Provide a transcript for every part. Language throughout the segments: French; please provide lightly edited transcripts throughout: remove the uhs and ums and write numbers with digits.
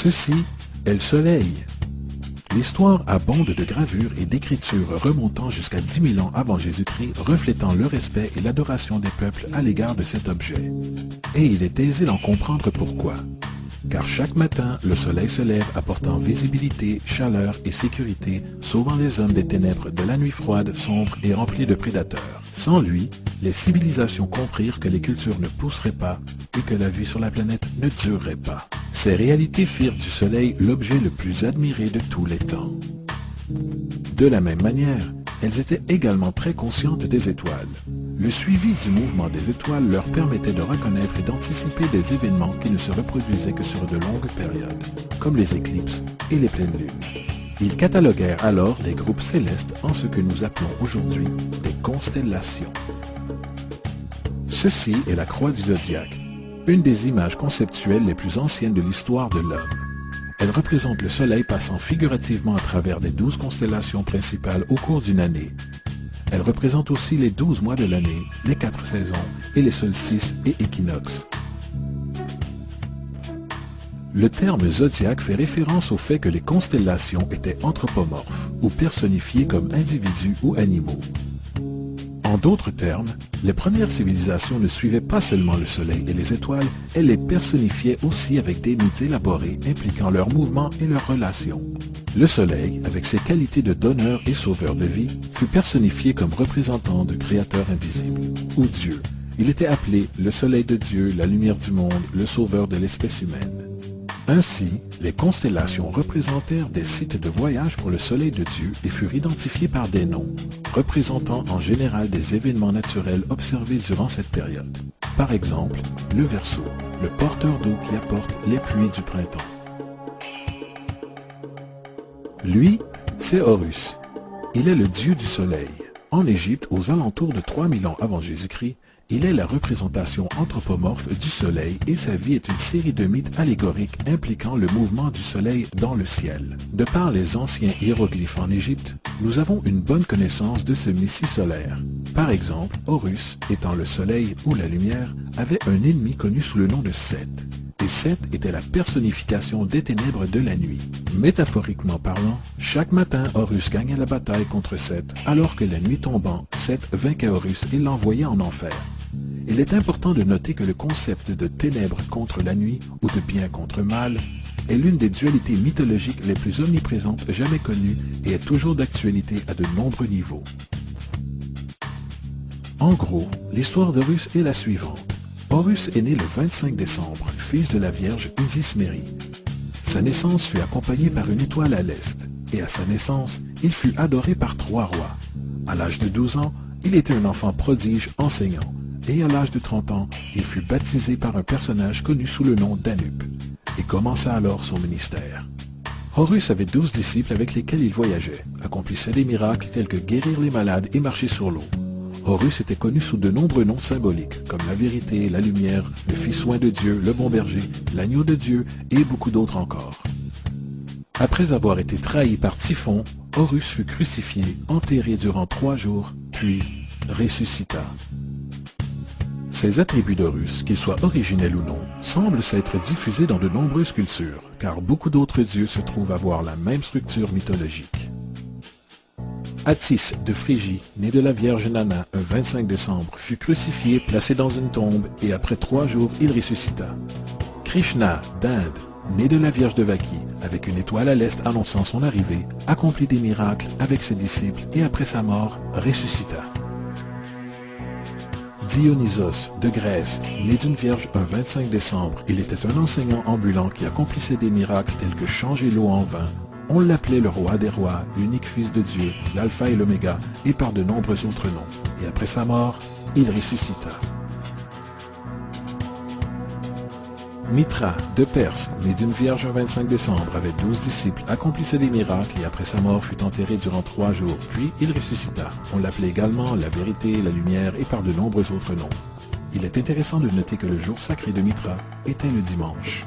Ceci est le soleil. L'histoire abonde de gravures et d'écritures remontant jusqu'à 10 000 ans avant Jésus-Christ, reflétant le respect et l'adoration des peuples à l'égard de cet objet. Et il est aisé d'en comprendre pourquoi. Car chaque matin, le soleil se lève apportant visibilité, chaleur et sécurité, sauvant les hommes des ténèbres de la nuit froide, sombre et remplie de prédateurs. Sans lui, les civilisations comprirent que les cultures ne pousseraient pas et que la vie sur la planète ne durerait pas. Ces réalités firent du soleil l'objet le plus admiré de tous les temps. De la même manière, elles étaient également très conscientes des étoiles. Le suivi du mouvement des étoiles leur permettait de reconnaître et d'anticiper des événements qui ne se reproduisaient que sur de longues périodes, comme les éclipses et les pleines lunes. Ils cataloguèrent alors les groupes célestes en ce que nous appelons aujourd'hui des constellations. Ceci est la croix du zodiaque, une des images conceptuelles les plus anciennes de l'histoire de l'homme. Elle représente le soleil passant figurativement à travers les 12 constellations principales au cours d'une année. Elle représente aussi les 12 mois de l'année, les 4 saisons et les solstices et équinoxes. Le terme zodiaque fait référence au fait que les constellations étaient anthropomorphes ou personnifiées comme individus ou animaux. En d'autres termes, les premières civilisations ne suivaient pas seulement le soleil et les étoiles, elles les personnifiaient aussi avec des mythes élaborés impliquant leurs mouvements et leurs relations. Le soleil, avec ses qualités de donneur et sauveur de vie, fut personnifié comme représentant du Créateur invisible, ou Dieu. Il était appelé le soleil de Dieu, la lumière du monde, le sauveur de l'espèce humaine. Ainsi, les constellations représentèrent des sites de voyage pour le soleil de Dieu et furent identifiées par des noms, représentant en général des événements naturels observés durant cette période. Par exemple, le Verseau, le porteur d'eau qui apporte les pluies du printemps. Lui, c'est Horus. Il est le dieu du soleil. En Égypte, aux alentours de 3000 ans avant Jésus-Christ, il est la représentation anthropomorphe du soleil et sa vie est une série de mythes allégoriques impliquant le mouvement du soleil dans le ciel. De par les anciens hiéroglyphes en Égypte, nous avons une bonne connaissance de ce messie solaire. Par exemple, Horus, étant le soleil ou la lumière, avait un ennemi connu sous le nom de Seth. Et Seth était la personnification des ténèbres de la nuit. Métaphoriquement parlant, chaque matin Horus gagnait la bataille contre Seth, alors que la nuit tombant, Seth vainquait Horus et l'envoyait en enfer. Il est important de noter que le concept de ténèbres contre la nuit ou de bien contre mal est l'une des dualités mythologiques les plus omniprésentes jamais connues et est toujours d'actualité à de nombreux niveaux. En gros, l'histoire d'Horus est la suivante. Horus est né le 25 décembre, fils de la Vierge Isis-Mérie. Sa naissance fut accompagnée par une étoile à l'est, et à sa naissance, il fut adoré par 3 rois. À l'âge de 12 ans, il était un enfant prodige enseignant, et à l'âge de 30 ans, il fut baptisé par un personnage connu sous le nom d'Anup, et commença alors son ministère. Horus avait 12 disciples avec lesquels il voyageait, accomplissait des miracles tels que guérir les malades et marcher sur l'eau. Horus était connu sous de nombreux noms symboliques, comme la vérité, la lumière, le fils oint de Dieu, le bon berger, l'agneau de Dieu et beaucoup d'autres encore. Après avoir été trahi par Typhon, Horus fut crucifié, enterré durant 3 jours, puis ressuscita. Ces attributs d'Horus, qu'ils soient originels ou non, semblent s'être diffusés dans de nombreuses cultures, car beaucoup d'autres dieux se trouvent avoir la même structure mythologique. Attis de Phrygie, né de la Vierge Nana un 25 décembre, fut crucifié, placé dans une tombe, et après 3 jours, il ressuscita. Krishna d'Inde, né de la Vierge de Vaki, avec une étoile à l'est annonçant son arrivée, accomplit des miracles avec ses disciples et après sa mort, ressuscita. Dionysos de Grèce, né d'une vierge un 25 décembre, il était un enseignant ambulant qui accomplissait des miracles tels que changer l'eau en vin. On l'appelait le roi des rois, l'unique fils de Dieu, l'alpha et l'oméga, et par de nombreux autres noms. Et après sa mort, il ressuscita. Mitra, de Perse, né d'une vierge un 25 décembre, avec 12 disciples, accomplissait des miracles et après sa mort fut enterré durant 3 jours, puis il ressuscita. On l'appelait également la vérité, la lumière et par de nombreux autres noms. Il est intéressant de noter que le jour sacré de Mitra était le dimanche.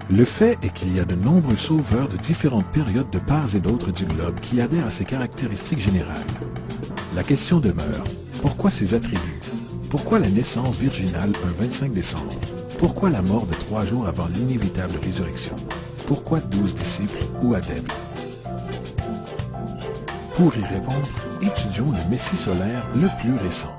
Le fait est qu'il y a de nombreux sauveurs de différentes périodes de part et d'autre du globe qui adhèrent à ces caractéristiques générales. La question demeure, pourquoi ces attributs? Pourquoi la naissance virginale un 25 décembre? Pourquoi la mort de 3 jours avant l'inévitable résurrection? Pourquoi 12 disciples ou adeptes? Pour y répondre, étudions le Messie solaire le plus récent.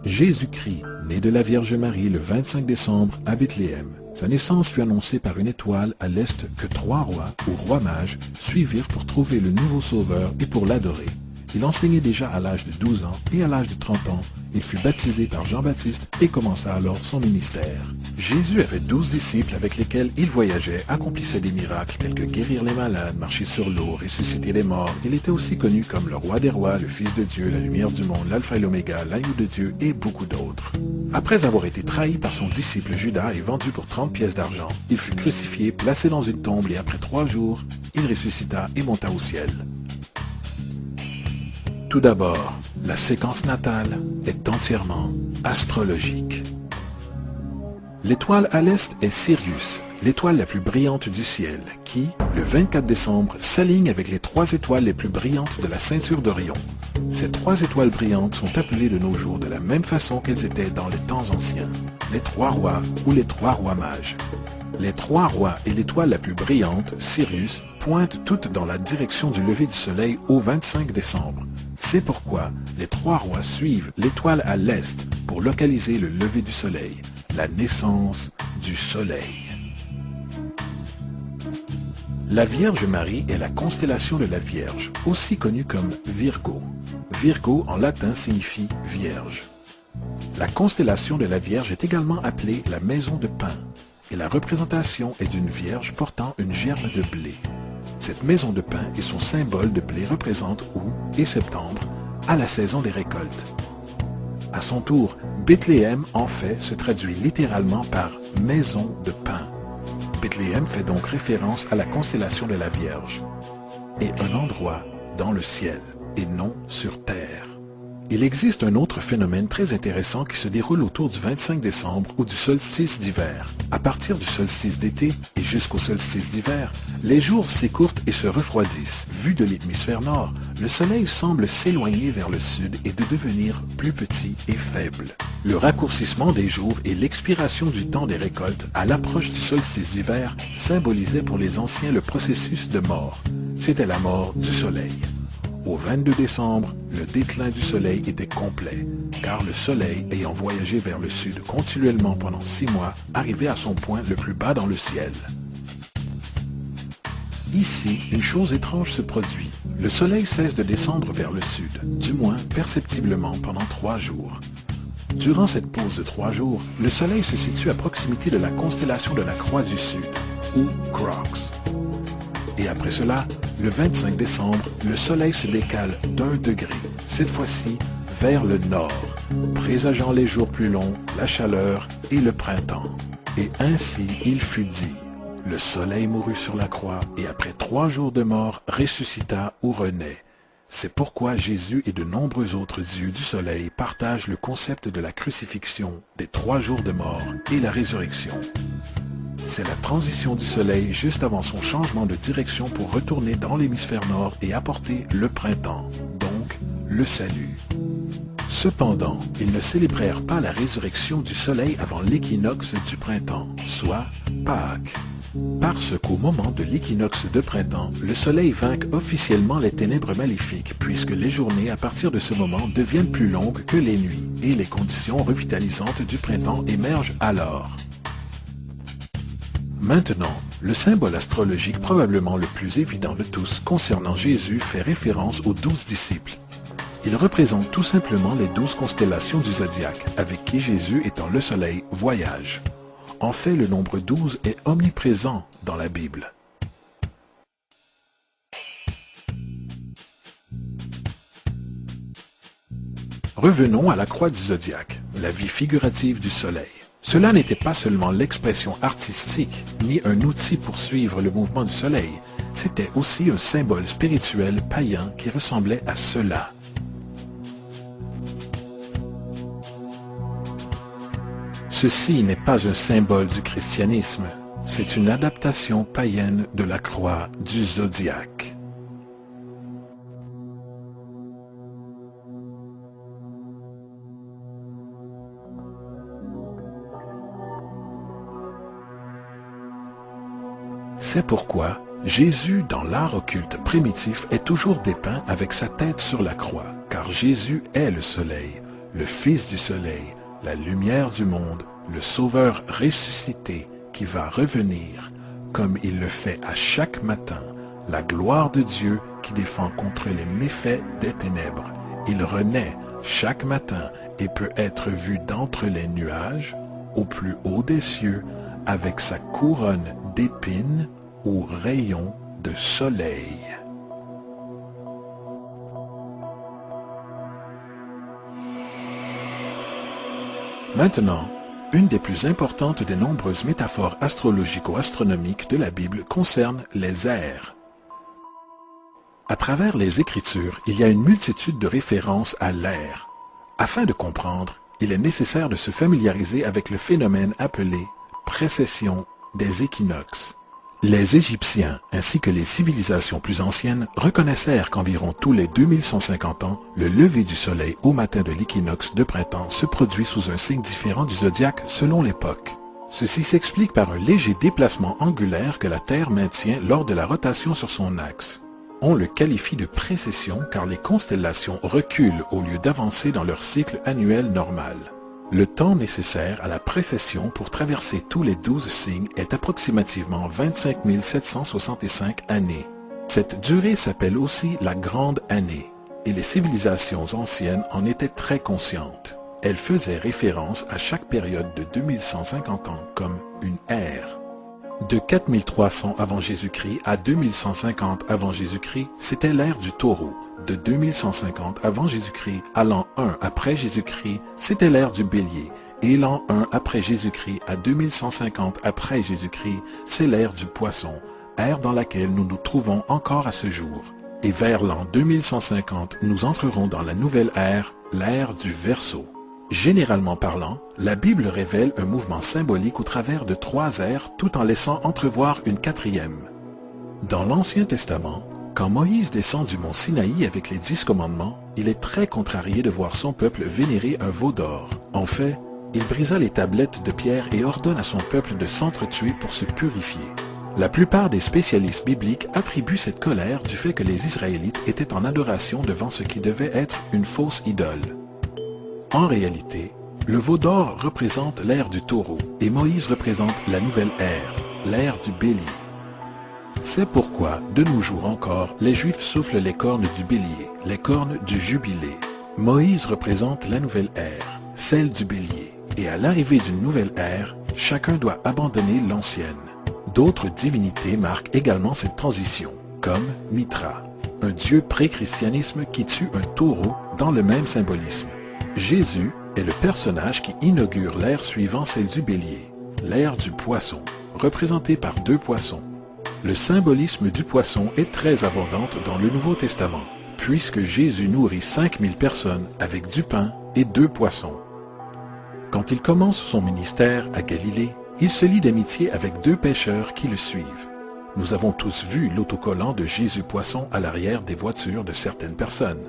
Jésus-Christ, né de la Vierge Marie le 25 décembre à Bethléem. Sa naissance fut annoncée par une étoile à l'est que 3 rois ou rois mages suivirent pour trouver le nouveau sauveur et pour l'adorer. Il enseignait déjà à l'âge de 12 ans et à l'âge de 30 ans, il fut baptisé par Jean-Baptiste et commença alors son ministère. Jésus avait 12 disciples avec lesquels il voyageait, accomplissait des miracles tels que guérir les malades, marcher sur l'eau, ressusciter les morts. Il était aussi connu comme le roi des rois, le fils de Dieu, la lumière du monde, l'alpha et l'oméga, l'agneau de Dieu et beaucoup d'autres. Après avoir été trahi par son disciple Judas et vendu pour 30 pièces d'argent, il fut crucifié, placé dans une tombe et après 3 jours, il ressuscita et monta au ciel. Tout d'abord, la séquence natale est entièrement astrologique. L'étoile à l'est est Sirius, l'étoile la plus brillante du ciel, qui, le 24 décembre, s'aligne avec les 3 étoiles les plus brillantes de la ceinture d'Orion. Ces 3 étoiles brillantes sont appelées de nos jours de la même façon qu'elles étaient dans les temps anciens, les 3 rois ou les 3 rois mages. Les 3 rois et l'étoile la plus brillante, Sirius, pointent toutes dans la direction du lever du soleil au 25 décembre. C'est pourquoi les 3 rois suivent l'étoile à l'est pour localiser le lever du soleil, la naissance du soleil. La Vierge Marie est la constellation de la Vierge, aussi connue comme Virgo. Virgo en latin signifie Vierge. La constellation de la Vierge est également appelée la maison de pain, et la représentation est d'une Vierge portant une germe de blé. Cette maison de pain et son symbole de blé représentent août et septembre, à la saison des récoltes. À son tour, Bethléem en fait se traduit littéralement par « maison de pain ». Bethléem fait donc référence à la constellation de la Vierge et un endroit dans le ciel et non sur terre. Il existe un autre phénomène très intéressant qui se déroule autour du 25 décembre ou du solstice d'hiver. À partir du solstice d'été et jusqu'au solstice d'hiver, les jours s'écourtent et se refroidissent. Vu de l'hémisphère nord, le soleil semble s'éloigner vers le sud et de devenir plus petit et faible. Le raccourcissement des jours et l'expiration du temps des récoltes à l'approche du solstice d'hiver symbolisaient pour les anciens le processus de mort. C'était la mort du soleil. Au 22 décembre, le déclin du soleil était complet, car le soleil, ayant voyagé vers le sud continuellement pendant 6 mois, arrivait à son point le plus bas dans le ciel. Ici, une chose étrange se produit. Le soleil cesse de descendre vers le sud, du moins perceptiblement pendant 3 jours. Durant cette pause de 3 jours, le soleil se situe à proximité de la constellation de la Croix du Sud, ou Crux. Et après cela, le 25 décembre, le soleil se décale d'1 degré, cette fois-ci vers le nord, présageant les jours plus longs, la chaleur et le printemps. Et ainsi il fut dit, le soleil mourut sur la croix et après 3 jours de mort ressuscita ou renaît. C'est pourquoi Jésus et de nombreux autres dieux du soleil partagent le concept de la crucifixion, des 3 jours de mort et la résurrection. C'est la transition du soleil juste avant son changement de direction pour retourner dans l'hémisphère nord et apporter le printemps, donc le salut. Cependant, ils ne célébrèrent pas la résurrection du soleil avant l'équinoxe du printemps, soit Pâques. Parce qu'au moment de l'équinoxe de printemps, le soleil vainque officiellement les ténèbres maléfiques, puisque les journées à partir de ce moment deviennent plus longues que les nuits, et les conditions revitalisantes du printemps émergent alors. Maintenant, le symbole astrologique probablement le plus évident de tous concernant Jésus fait référence aux 12 disciples. Il représente tout simplement les 12 constellations du zodiaque, avec qui Jésus, étant le soleil, voyage. En fait, le nombre 12 est omniprésent dans la Bible. Revenons à la croix du zodiaque, la vie figurative du soleil. Cela n'était pas seulement l'expression artistique, ni un outil pour suivre le mouvement du soleil, c'était aussi un symbole spirituel païen qui ressemblait à cela. Ceci n'est pas un symbole du christianisme, c'est une adaptation païenne de la croix du zodiaque. C'est pourquoi Jésus, dans l'art occulte primitif, est toujours dépeint avec sa tête sur la croix, car Jésus est le soleil, le Fils du soleil, la lumière du monde, le Sauveur ressuscité qui va revenir, comme il le fait à chaque matin, la gloire de Dieu qui défend contre les méfaits des ténèbres. Il renaît chaque matin et peut être vu d'entre les nuages, au plus haut des cieux, avec sa couronne d'épines ou rayons de soleil. Maintenant, une des plus importantes des nombreuses métaphores astrologico-astronomiques de la Bible concerne les ères. À travers les Écritures, il y a une multitude de références à l'ère. Afin de comprendre, il est nécessaire de se familiariser avec le phénomène appelé précession des équinoxes. Les Égyptiens, ainsi que les civilisations plus anciennes, reconnaissèrent qu'environ tous les 2150 ans, le lever du soleil au matin de l'équinoxe de printemps se produit sous un signe différent du zodiaque selon l'époque. Ceci s'explique par un léger déplacement angulaire que la Terre maintient lors de la rotation sur son axe. On le qualifie de précession car les constellations reculent au lieu d'avancer dans leur cycle annuel normal. Le temps nécessaire à la précession pour traverser tous les 12 signes est approximativement 25 765 années. Cette durée s'appelle aussi la Grande Année, et les civilisations anciennes en étaient très conscientes. Elles faisaient référence à chaque période de 2150 ans comme une ère. De 4300 avant Jésus-Christ à 2150 avant Jésus-Christ, c'était l'ère du taureau. De 2150 avant Jésus-Christ à l'an 1 après Jésus-Christ, c'était l'ère du bélier. Et l'an 1 après Jésus-Christ à 2150 après Jésus-Christ, c'est l'ère du poisson, ère dans laquelle nous nous trouvons encore à ce jour. Et vers l'an 2150, nous entrerons dans la nouvelle ère, l'ère du Verseau. Généralement parlant, la Bible révèle un mouvement symbolique au travers de 3 ères tout en laissant entrevoir une 4e. Dans l'Ancien Testament, quand Moïse descend du mont Sinaï avec les 10 commandements, il est très contrarié de voir son peuple vénérer un veau d'or. En fait, il brisa les tablettes de pierre et ordonne à son peuple de s'entretuer pour se purifier. La plupart des spécialistes bibliques attribuent cette colère du fait que les Israélites étaient en adoration devant ce qui devait être une fausse idole. En réalité, le veau d'or représente l'ère du taureau et Moïse représente la nouvelle ère, l'ère du bélier. C'est pourquoi, de nos jours encore, les Juifs soufflent les cornes du bélier, les cornes du jubilé. Moïse représente la nouvelle ère, celle du bélier, et à l'arrivée d'une nouvelle ère, chacun doit abandonner l'ancienne. D'autres divinités marquent également cette transition, comme Mithra, un dieu pré-christianisme qui tue un taureau dans le même symbolisme. Jésus est le personnage qui inaugure l'ère suivant celle du bélier, l'ère du poisson, représentée par 2 poissons. Le symbolisme du poisson est très abondant dans le Nouveau Testament, puisque Jésus nourrit 5000 personnes avec du pain et 2 poissons. Quand il commence son ministère à Galilée, il se lie d'amitié avec 2 pêcheurs qui le suivent. Nous avons tous vu l'autocollant de Jésus Poisson à l'arrière des voitures de certaines personnes.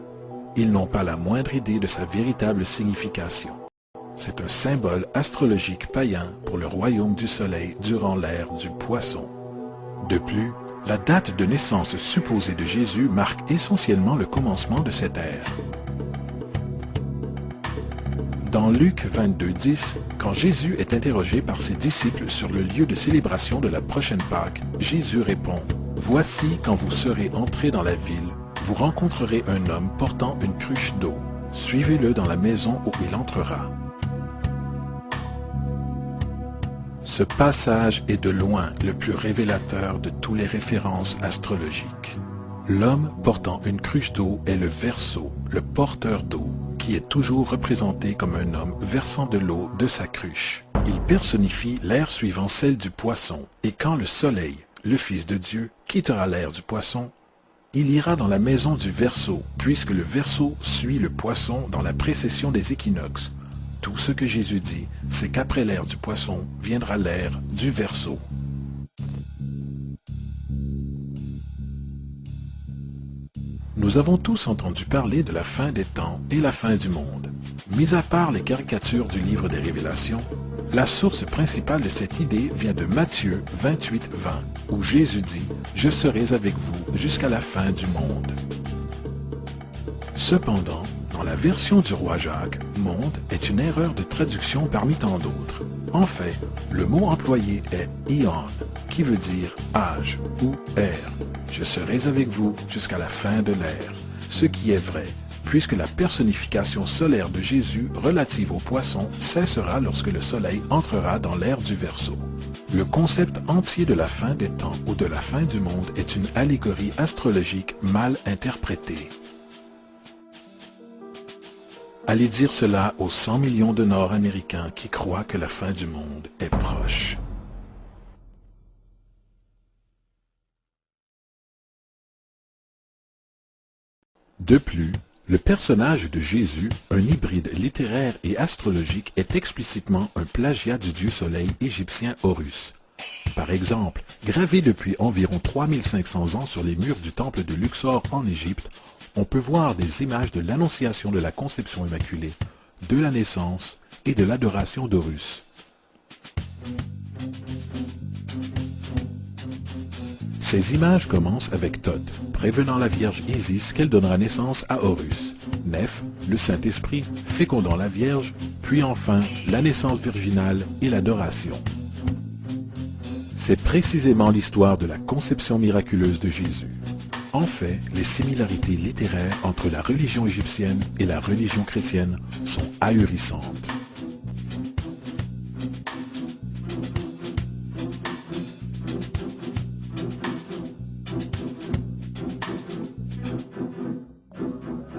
Ils n'ont pas la moindre idée de sa véritable signification. C'est un symbole astrologique païen pour le royaume du soleil durant l'ère du poisson. De plus, la date de naissance supposée de Jésus marque essentiellement le commencement de cette ère. Dans Luc 22:10, quand Jésus est interrogé par ses disciples sur le lieu de célébration de la prochaine Pâque, Jésus répond « Voici quand vous serez entrés dans la ville, vous rencontrerez un homme portant une cruche d'eau. Suivez-le dans la maison où il entrera. » Ce passage est de loin le plus révélateur de toutes les références astrologiques. L'homme portant une cruche d'eau est le Verseau, le porteur d'eau, qui est toujours représenté comme un homme versant de l'eau de sa cruche. Il personnifie l'ère suivant celle du poisson, et quand le soleil, le Fils de Dieu, quittera l'ère du poisson, il ira dans la maison du Verseau, puisque le Verseau suit le poisson dans la précession des équinoxes. Tout ce que Jésus dit, c'est qu'après l'ère du poisson viendra l'ère du Verseau. Nous avons tous entendu parler de la fin des temps et la fin du monde. Mis à part les caricatures du livre des Révélations, La source principale de cette idée vient de Matthieu 28:20, où Jésus dit « Je serai avec vous jusqu'à la fin du monde ». Cependant, dans la version du roi Jacques, « monde » est une erreur de traduction parmi tant d'autres. En fait, le mot employé est « ion », qui veut dire « âge » ou « ère ». Je serai avec vous jusqu'à la fin de l'ère, ce qui est vrai, puisque la personnification solaire de Jésus relative aux poissons cessera lorsque le soleil entrera dans l'ère du Verseau. Le concept entier de la fin des temps ou de la fin du monde est une allégorie astrologique mal interprétée. Allez dire cela aux 100 millions de Nord-Américains qui croient que la fin du monde est proche. De plus, le personnage de Jésus, un hybride littéraire et astrologique, est explicitement un plagiat du dieu soleil égyptien Horus. Par exemple, gravé depuis environ 3500 ans sur les murs du temple de Luxor en Égypte, on peut voir des images de l'annonciation de la conception immaculée, de la naissance et de l'adoration d'Horus. Ces images commencent avec Thoth, prévenant la Vierge Isis qu'elle donnera naissance à Horus, Neph, le Saint-Esprit, fécondant la Vierge, puis enfin la naissance virginale et l'adoration. C'est précisément l'histoire de la conception miraculeuse de Jésus. En fait, les similarités littéraires entre la religion égyptienne et la religion chrétienne sont ahurissantes.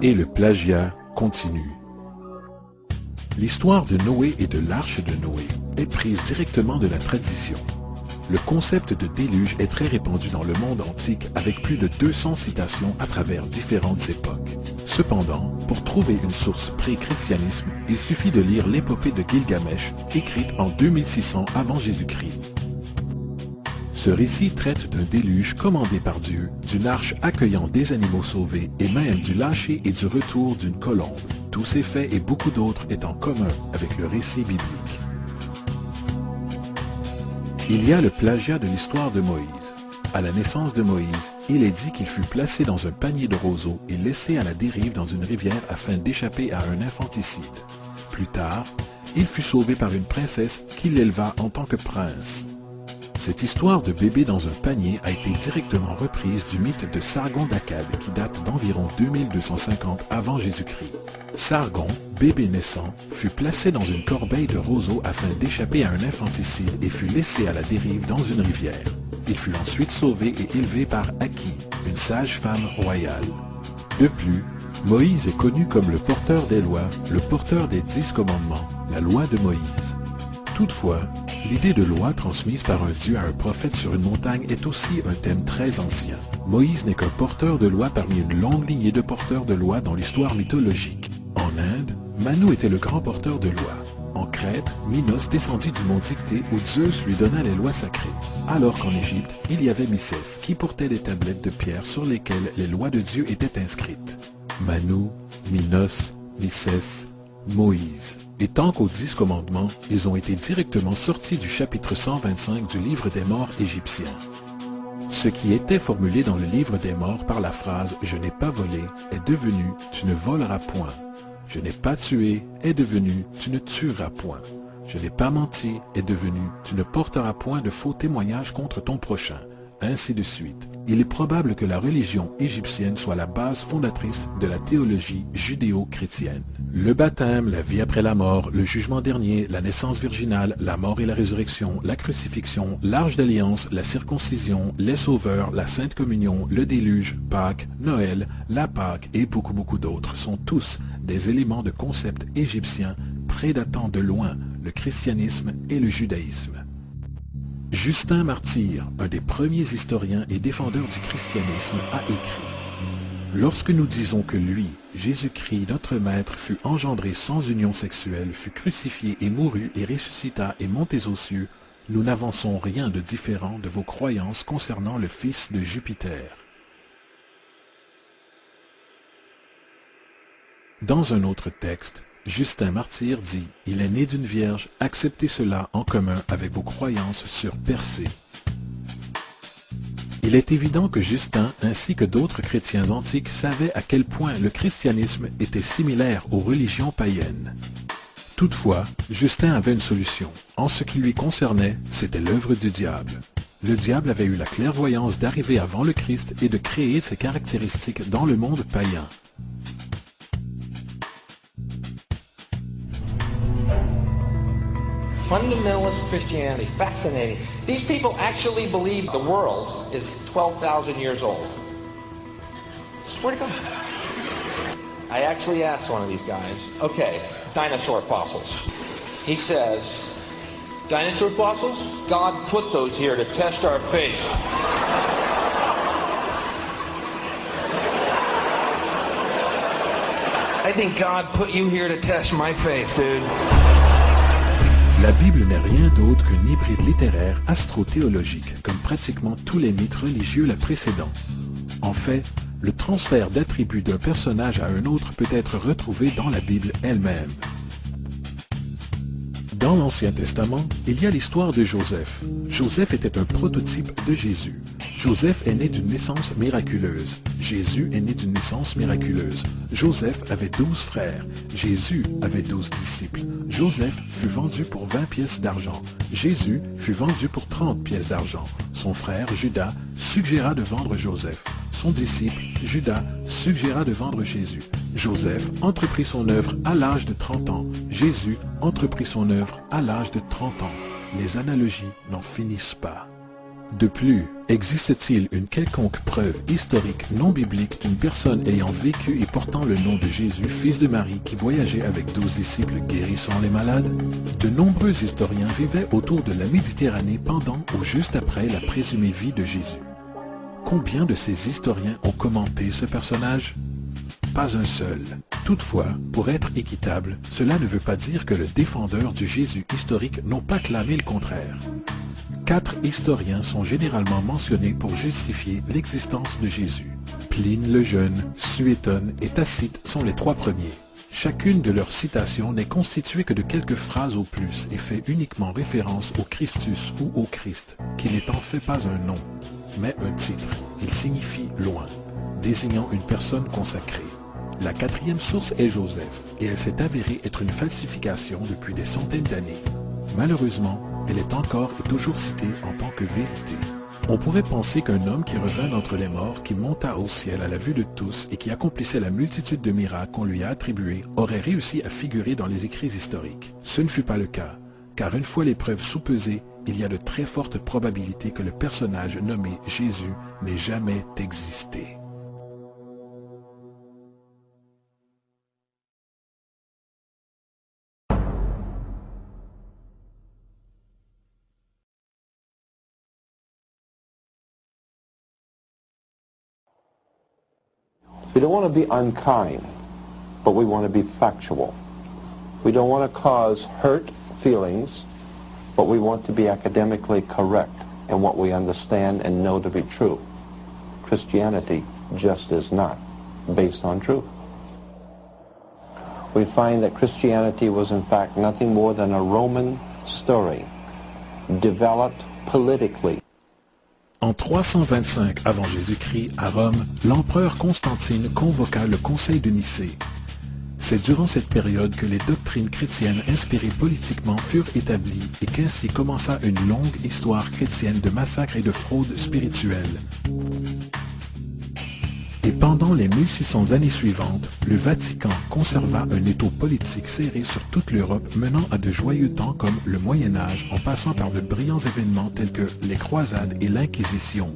Et le plagiat continue. L'histoire de Noé et de l'arche de Noé est prise directement de la tradition. Le concept de déluge est très répandu dans le monde antique avec plus de 200 citations à travers différentes époques. Cependant, pour trouver une source pré-christianisme, il suffit de lire l'épopée de Gilgamesh, écrite en 2600 avant Jésus-Christ. Ce récit traite d'un déluge commandé par Dieu, d'une arche accueillant des animaux sauvés et même du lâcher et du retour d'une colombe. Tous ces faits et beaucoup d'autres est en commun avec le récit biblique. Il y a le plagiat de l'histoire de Moïse. À la naissance de Moïse, il est dit qu'il fut placé dans un panier de roseaux et laissé à la dérive dans une rivière afin d'échapper à un infanticide. Plus tard, il fut sauvé par une princesse qui l'éleva en tant que prince. Cette histoire de bébé dans un panier a été directement reprise du mythe de Sargon d'Akkad qui date d'environ 2250 avant Jésus-Christ. Sargon, bébé naissant, fut placé dans une corbeille de roseaux afin d'échapper à un infanticide et fut laissé à la dérive dans une rivière. Il fut ensuite sauvé et élevé par Aki, une sage-femme royale. De plus, Moïse est connu comme le porteur des lois, le porteur des 10 commandements, la loi de Moïse. Toutefois, l'idée de loi transmise par un dieu à un prophète sur une montagne est aussi un thème très ancien. Moïse n'est qu'un porteur de loi parmi une longue lignée de porteurs de loi dans l'histoire mythologique. En Inde, Manu était le grand porteur de loi. En Crète, Minos descendit du mont Dictée où Zeus lui donna les lois sacrées. Alors qu'en Égypte, il y avait Mysès qui portait des tablettes de pierre sur lesquelles les lois de Dieu étaient inscrites. Manu, Minos, Mysès, Moïse. Et tant qu'aux 10 commandements, ils ont été directement sortis du chapitre 125 du livre des morts égyptien. Ce qui était formulé dans le livre des morts par la phrase « Je n'ai pas volé » est devenu « Tu ne voleras point ». « Je n'ai pas tué » est devenu « Tu ne tueras point ». « Je n'ai pas menti » est devenu « Tu ne porteras point de faux témoignages contre ton prochain ». Ainsi de suite. Il est probable que la religion égyptienne soit la base fondatrice de la théologie judéo-chrétienne. Le baptême, la vie après la mort, le jugement dernier, la naissance virginale, la mort et la résurrection, la crucifixion, l'arche d'alliance, la circoncision, les sauveurs, la sainte communion, le déluge, Pâques, Noël, la Pâque et beaucoup d'autres sont tous des éléments de concepts égyptiens prédatant de loin le christianisme et le judaïsme. Justin Martyr, un des premiers historiens et défendeurs du christianisme, a écrit « Lorsque nous disons que lui, Jésus-Christ, notre Maître, fut engendré sans union sexuelle, fut crucifié et mourut et ressuscita et monté aux cieux, nous n'avançons rien de différent de vos croyances concernant le fils de Jupiter. » Dans un autre texte, Justin Martyr dit « Il est né d'une vierge, acceptez cela en commun avec vos croyances sur Persée ». Il est évident que Justin, ainsi que d'autres chrétiens antiques, savaient à quel point le christianisme était similaire aux religions païennes. Toutefois, Justin avait une solution. En ce qui lui concernait, c'était l'œuvre du diable. Le diable avait eu la clairvoyance d'arriver avant le Christ et de créer ses caractéristiques dans le monde païen. Fundamentalist Christianity, fascinating. These people actually believe the world is 12,000 years old. Swear to God. I actually asked one of these guys, okay, dinosaur fossils. He says, dinosaur fossils? God put those here to test our faith. I think God put you here to test my faith, dude. La Bible n'est rien d'autre qu'un hybride littéraire astro-théologique, comme pratiquement tous les mythes religieux la précédant. En fait, le transfert d'attributs d'un personnage à un autre peut être retrouvé dans la Bible elle-même. Dans l'Ancien Testament, il y a l'histoire de Joseph. Joseph était un prototype de Jésus. Joseph est né d'une naissance miraculeuse. Jésus est né d'une naissance miraculeuse. Joseph avait 12 frères. Jésus avait 12 disciples. Joseph fut vendu pour 20 pièces d'argent. Jésus fut vendu pour 30 pièces d'argent. Son frère, Judas, suggéra de vendre Joseph. Son disciple, Judas, suggéra de vendre Jésus. Joseph entreprit son œuvre à l'âge de 30 ans. Jésus entreprit son œuvre à l'âge de 30 ans. Les analogies n'en finissent pas. De plus, existe-t-il une quelconque preuve historique non biblique d'une personne ayant vécu et portant le nom de Jésus, fils de Marie, qui voyageait avec 12 disciples guérissant les malades? De nombreux historiens vivaient autour de la Méditerranée pendant ou juste après la présumée vie de Jésus. Combien de ces historiens ont commenté ce personnage? Pas un seul. Toutefois, pour être équitable, cela ne veut pas dire que le défendeur du Jésus historique n'ont pas clamé le contraire. 4 historiens sont généralement mentionnés pour justifier l'existence de Jésus. Pline le Jeune, Suétone et Tacite sont les 3 premiers. Chacune de leurs citations n'est constituée que de quelques phrases au plus et fait uniquement référence au Christus ou au Christ, qui n'est en fait pas un nom, mais un titre. Il signifie loin, désignant une personne consacrée. La 4e source est Joseph, et elle s'est avérée être une falsification depuis des centaines d'années. Malheureusement, elle est encore et toujours citée en tant que vérité. On pourrait penser qu'un homme qui revint d'entre les morts, qui monta au ciel à la vue de tous et qui accomplissait la multitude de miracles qu'on lui a attribués, aurait réussi à figurer dans les écrits historiques. Ce ne fut pas le cas, car une fois les preuves soupesées, il y a de très fortes probabilités que le personnage nommé Jésus n'ait jamais existé. We don't want to be unkind, but we want to be factual. We don't want to cause hurt feelings, but we want to be academically correct in what we understand and know to be true. Christianity just is not based on truth. We find that Christianity was in fact nothing more than a Roman story, developed politically. En 325 avant Jésus-Christ, à Rome, l'empereur Constantine convoqua le Conseil de Nicée. C'est durant cette période que les doctrines chrétiennes inspirées politiquement furent établies et qu'ainsi commença une longue histoire chrétienne de massacres et de fraudes spirituelles. Et pendant les 1600 années suivantes, le Vatican conserva un étau politique serré sur toute l'Europe menant à de joyeux temps comme le Moyen Âge en passant par de brillants événements tels que les croisades et l'Inquisition.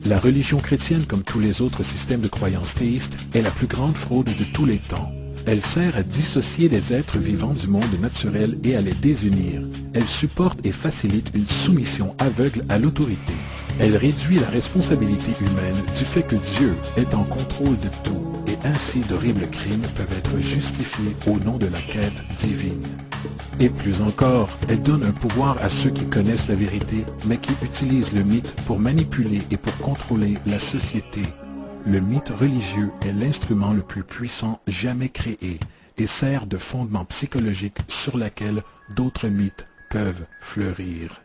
La religion chrétienne, comme tous les autres systèmes de croyances théistes, est la plus grande fraude de tous les temps. Elle sert à dissocier les êtres vivants du monde naturel et à les désunir. Elle supporte et facilite une soumission aveugle à l'autorité. Elle réduit la responsabilité humaine du fait que Dieu est en contrôle de tout, et ainsi d'horribles crimes peuvent être justifiés au nom de la quête divine. Et plus encore, elle donne un pouvoir à ceux qui connaissent la vérité, mais qui utilisent le mythe pour manipuler et pour contrôler la société. Le mythe religieux est l'instrument le plus puissant jamais créé, et sert de fondement psychologique sur lequel d'autres mythes peuvent fleurir.